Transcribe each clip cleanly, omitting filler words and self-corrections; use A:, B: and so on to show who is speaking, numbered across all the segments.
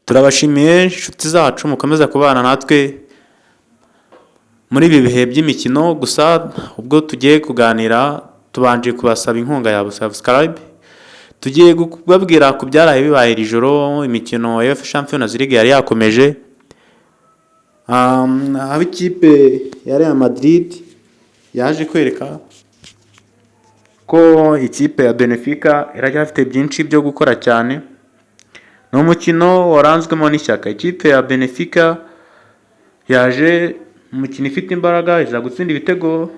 A: Turabashimiye inshuti zacu mukomeza kubana natwe muri ibi bihe by'imikino, gusa ubwo tugiye kuganira tubanje kubasaba inkunga ya subscribe. Tugiye kubabwira ku byaraye bibaye iri joro, imikino ya UEFA Champions League yari yakomeje, aho ikipe ya Real Madrid yaje kwereka ko ikipe ya Benfica iracyafite byinshi byo gukora cyane. Ni umukino waranzwemo n'ishyaka. Ikipe ya Benfica yaje umukino ifite imbaraga, iza gutsinda ibitego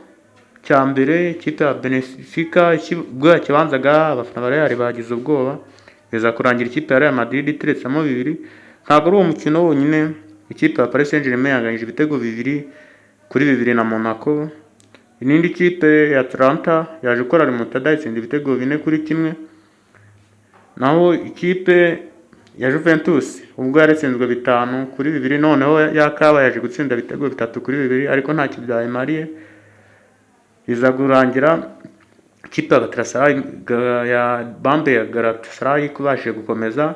A: cya mbere. Ikipe ya Benfica ubwo yakibanzaga abafana ba Real bagize ubwoba, biza kurangira ikipe ya Real Madrid iteretsemo bibiri. Ntabwo ari uwo mukino wonyine, ikipe ya Paris Saint-Germain yanganyije ibitego 2-2 na Monaco. Inindi kipe ya Atlanta yaje gukora remontada itsinda ibitego 4-1. Naho ikipe ya Juventus ubwo yaratsinzwe 5-2, noneho yakaba yaje gutsinda ibitego 3-2, ariko nta kintu byayimariye. Iza kurangira ikipe ya Galatasaray ya Bambe ya Galatasaray kubashije gukomeza.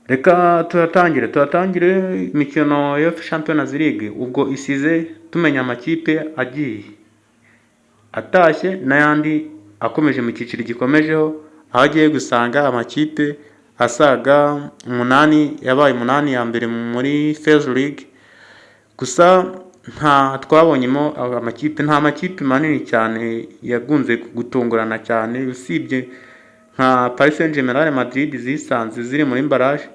A: Reka tuhatangire imikino ya Champions League, ubwo isize tumenya amakipe agiye atashye n'ayandi akomeje mu cyiciro gikomejeho, aho agiye gusanga amakipe asaga 8 yabaye 8 ya mbere muri First League. Gusa twabonyemo nta makipe manini cyane yagunze gutungurana cyane, usibye nka Paris Saint-Germain, Real Madrid zisanze ziri muri barrage.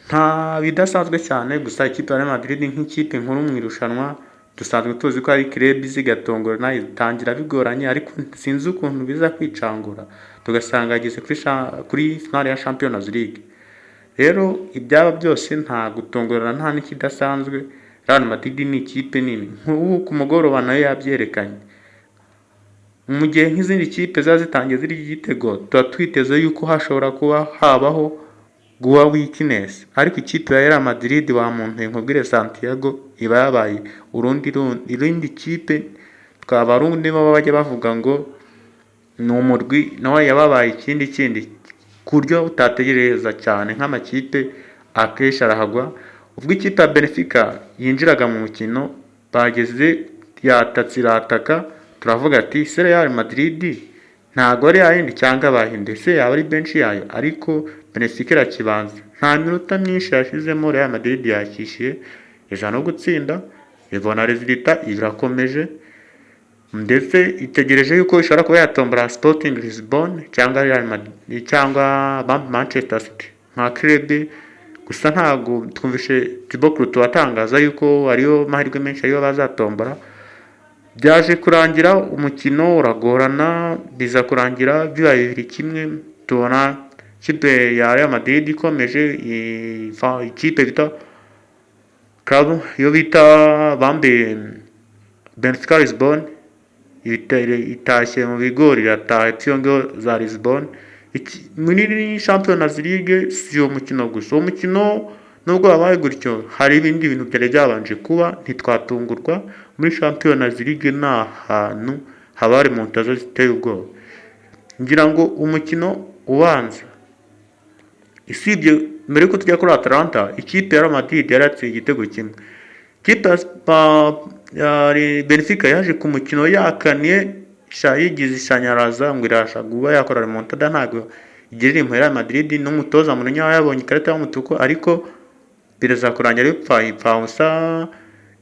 A: Nta bidasanzwe cyane, gusa ikipe ya Real Madrid nk'ikipe nkuru mu irushanwa dusanzwe tuzi ko ari club zigatongorana, itangira bigoranye, ariko sinzi ukuntu biza kwicangura tugasanga ageze kuri finale ya Champions League. Rero ibyaba byose nta gutongorana, nta n'ikidasanzwe. Real Madrid ni ikipe nini, nk'ubu ku mugoroba nayo yabyerekanye. Mu gihe nk'izindi kipe zitangiye ziri igitego, tuba twiteze yuko hashobora kuba habaho guha weakness, ariko ikipe ya Real Madrid wa muntu nkubwire Santiago iba yabaye irindi kipe twabarundi baba bajya bavuga ngo ni umurwi, nawe yababaye ikindi ku buryo utategereza cyane nk'amakipe akenshi arahagwa. Ubwo ikipe ya Benfica yinjiraga mu mukino bageze yatatse irataka, turavuga ati se Real Madrid ntago ari yayindi cyangwa bahinde se yaba ari bench yayo, ariko Benfica irakibanza. Nta minota myinshi yashizemo Real Madrid yakishiye ejo no gutsinda, ibona resultat irakomeje, ndetse itegereje yuko ishobora kuba yatombora Sporting Lisbon cyangwa Real Madrid cyangwa Manchester City nka club. Gusa ntago twumvishe Thibaut Courtois atangaza yuko ariyo mahirwe menshi ariyo bazatombora. Byaje kurangira umukino uragorana, biza kurangira bibaye 2-1. Tubona ikipe ya Real Madrid ikomeje ikipe bita club yo bita Bambe Benfica Lisbon itashye mu bigori, irataha cyongo za Lisbon. Muri Champions League si uwo mukino gusa, uwo mukino nubwo wabaye gutyo hari ibindi bintu byari byabanje kuba, ntitwatungurwa. Muri Champions League nta hantu haba hari montazo ziteye ubwoba. Ngira ngo umukino ubanza, isibye mbere ko tujya kuri Atlanta, ikipe ya Real Madrid yaratsinze igitego kimwe. Ikipe ya Benfica yaje ku mukino yakaniye yigize ishanyaraza ngo irasha guba yakora remontada, ntago igirira impuhwe Real Madrid. N'umutoza Mourinho yabonye ikarita y'umutuku, ariko biraza kurangira bipfa ubusa.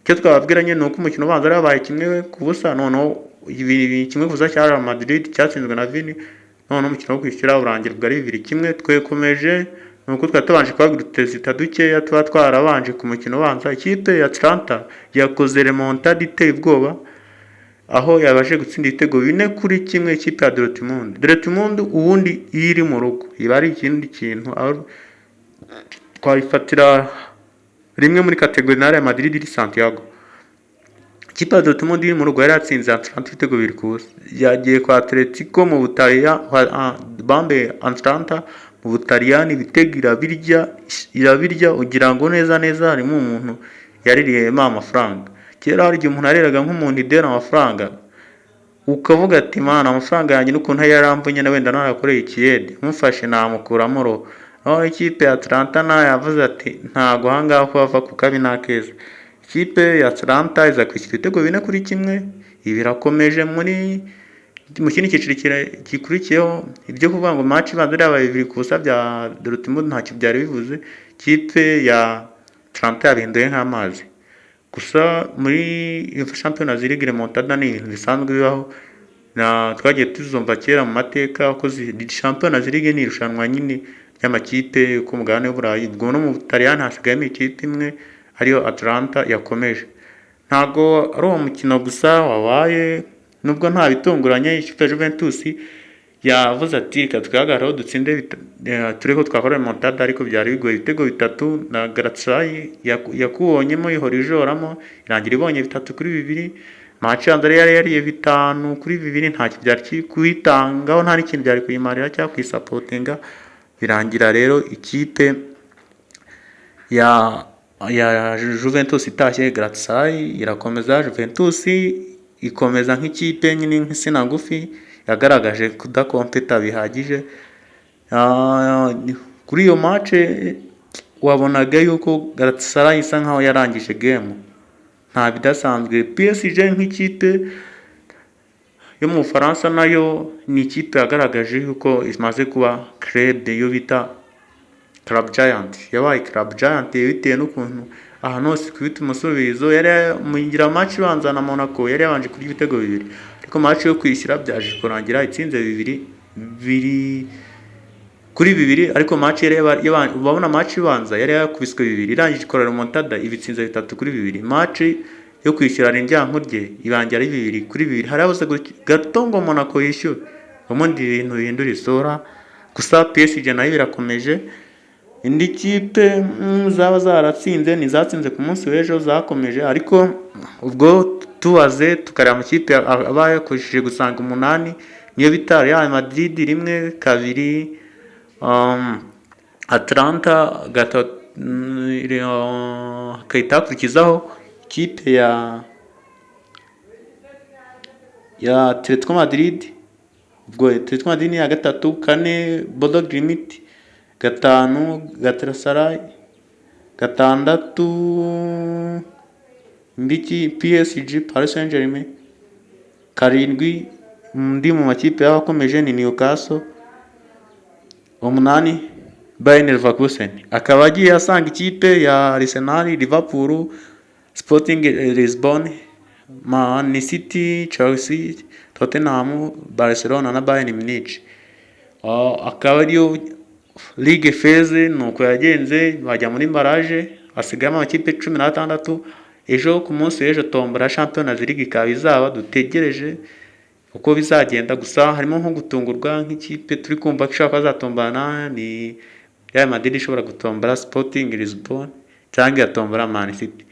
A: Icyo twababwiranye ni uko umukino ubanza ari yabaye 1-0, noneho 1-0 cya Real Madrid cyatsinzwe na Vini, noneho umukino wo kwishyura urangirwa ari 2-1. Twekomeje nuko twatubanje kubagurutse zitadukeya tuba twarabanje ku mukino ubanza. Ikipe ya Atlanta yakoze remontada iteye ubwoba, aho yabashe gutsinda ibitego 4-1 ikipe ya Dortmund. Ubundi iri mu rugo iba ari ikindi kintu, aho twayifatira rimwe muri kategori na Real Madrid iri Santiago. Ikipe ya Dortmund iri mu rugo yari yatsinze Atlanta ibitego 2-0. Yagiye kwa Atletico mu Butaliyani, Bambe Atlanta mu Butaliyani, ibitego irabirya ugira ngo neza harimo umuntu yaririyemo amafaranga. Kera hari igihe umuntu areraga nk'umuntu idera amafaranga, ukavuga ati mana amafaranga yanjye n'ukuntu yarambunye na wenda narakoreye ikiyede mufashe namukuramo ro, aho ikipe ya Atlanta nayo yavuze ati ntago ahangaha kuhava ku kabi n'akeza. Ikipe ya Atlanta iza kwishyura ibitego 4-1, ibi birakomeje mu kindi cyiciro gikurikiyeho. Ibyo kuvuga ngo match ibanza yabaye 2-0 bya Dortmund ntacyo byari bivuze, ikipe ya Atlanta yabihinduye nk'amazi. Gusa muri Champions League remontada ni ibintu bisanzwe bibaho, na twagiye tuzumva kera mu mateka ko Champions League ni irushanwa nyine ry'amakipe ku mugabane w'Uburayi. Ubwo no mu Butaliyani hasigayemo ikipe imwe ariyo Atlanta yakomeje. Ntago ari uwo mukino gusa wabaye, nubwo nta bitunguranye. Ikipe ya Juventus yavuze ati reka twihagararaho dutsinde tureko twakora remontada, ariko byari bigoye. Ibitego 3 na Galatasaray yakubonyemo ihora ijoramo, irangira ibonye 3-2. Match yari yariye 5-2, ntacyo byari kuyitangaho, nta n'ikintu byari kuyimarira cyangwa kuyisapotinga. Birangira rero ikipe ya Juventus itashye, Galatasaray irakomeza. Juventus ikomeza nk'ikipe nyine nk'isina ngufi yagaragaje kudakompeta bihagije. Kuri iyo match wabonaga yuko Galatasaray isa nkaho yarangije game, nta bidasanzwe. PSG nk'ikipe yo mu Bufaransa nayo ni ikipe yagaragaje yuko imaze kuba club yo bita Club Giant, yabaye Club Giant bitewe n'ukuntu ahantu hose kubita umusubizo. Yari mugira match ibanza na Monaco yari yabanje kuri ibitego 2, ariko match yo kwishyira byaje kurangira itsinze 2-2, ariko match yari babona match ibanza yari yakubiswe 2, irangije ikora remontada ibitsinze 3-2. Match yo kwishyura n'indyankurye ibangira ari 2-2, harabuze gato ngo Monaco yishyure, ubundi ibintu bihindura isura. Gusa PSG nayo birakomeje. Indi kipe zaba zaratsinze nizatsinze ku munsi w'ejo zakomeje, ariko ubwo tubaze tukareba amakipe abaye yakoresheje gusanga 8 niyo bita Real Madrid 1, 2 Atlanta, kayita ikipe ya Atletico Madrid. Ubwo Atletico Madrid ni ya 3, 4 Bodo Glimt, 5 Galatasaray, 6 mbiki PSG Paris Saint-Germain, 7 ndi mu makipe y'abakomeje ni Newcastle, 8 Bayern Leverkusen. Akaba agiye asanga ikipe ya Arsenal, Liverpool, Sporting Lisbon, Man City, Chelsea, Tottenham, Barcelona na Bayern Munich. Akaba ariyo Ligue Phase nuko yagenze, bajya muri barrage, hasigayemo amakipe 16. Ejo ku munsi w'ejo tombora Champions League ikaba izaba, dutegereje uko bizagenda. Gusa harimo nko gutungurwa nk'ikipe turi kumva ko ishaka kuzatombana ni Real Madrid, ishobora gutombora Sporting Lisbon cyangwa yatombora Man City.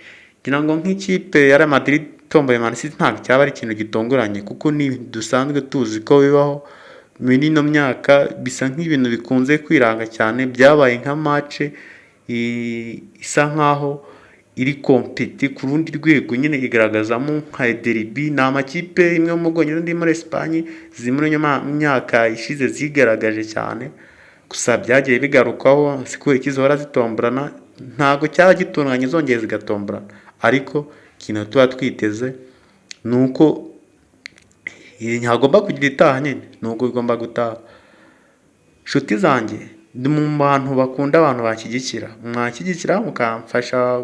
A: Ngira ngo nk'ikipe ya Real Madrid tomboye Man City ntabwo cyaba ari ikintu gitunguranye, kuko ni dusanzwe tuzi ko bibaho muri ino myaka. Bisa nk'ibintu bikunze kwiranga cyane, byabaye nka match isa nkaho iri compete ku rundi rwego, nyine igaragazamo nka derby. Ni amakipe imwe mu Bwongereza ndi muri Espagne zimuri myaka ishize zigaragaje cyane, gusa byagiye bigarukaho siko ikizora zitomborana, ntago cyaba gitunganye zongeye zigatomborana. Ariko ikintu tuba twiteze nuko ntagomba kugira itaha nyine, nuko igomba gutaha. Nshuti zanjye, ndi mu bantu bakunda abantu bashyigikira, mwashyigikira mukamfasha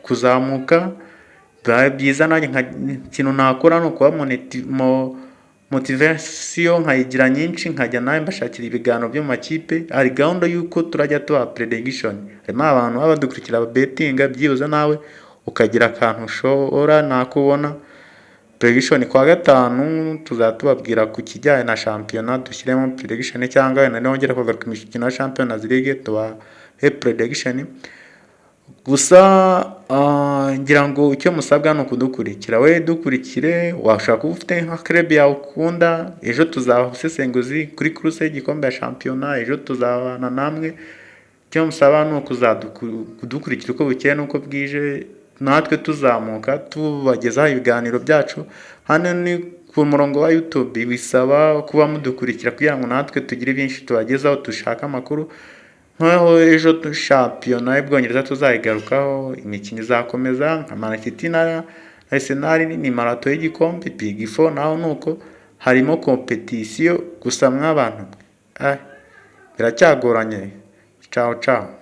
A: kuzamuka, biba byiza. Nanjye ikintu nakora ni ukuba motivation nkayigira nyinshi, nkajya nawe mbashakira ibiganiro byo mu makipe. Hari gahunda y'uko turajya tuba prediction, harimo abantu baba badukurikira bettinga, byibuze nawe ukagira akantu ushobora nakubona. Prediction kwa gatanu tuzatubabwira ku kijyanye na shampiyona, dushyiremo prediction cyangwa wenda nongera kugaruka imikino ya Champions League tuba prediction. Gusa ngira ngo icyo musabwa ni ukudukurikira. We dukurikire, washaka kuba ufite nka club yawe ukunda. Ejo tuzaba usesenguzi kuri course y'igikombe ya shampiyona, ejo tuzabana namwe. Icyo musaba ni ukudukurikira uko bukeye n'uko bwije, natwe tuzamuka tubagezaho ibiganiro byacu. Hano ni ku murongo wa YouTube, bisaba kuba mudukurikira kugira ngo natwe tugire byinshi tubagezaho, dushaka amakuru nkaho ejo shampiyona y'Ubwongereza tuzayigarukaho, imikino izakomeza nka Man City na Arsenal, ni marato y'igikombe. Big Four naho nuko harimo competition gusa mw'abantu biracyagoranye. Ciao ciao.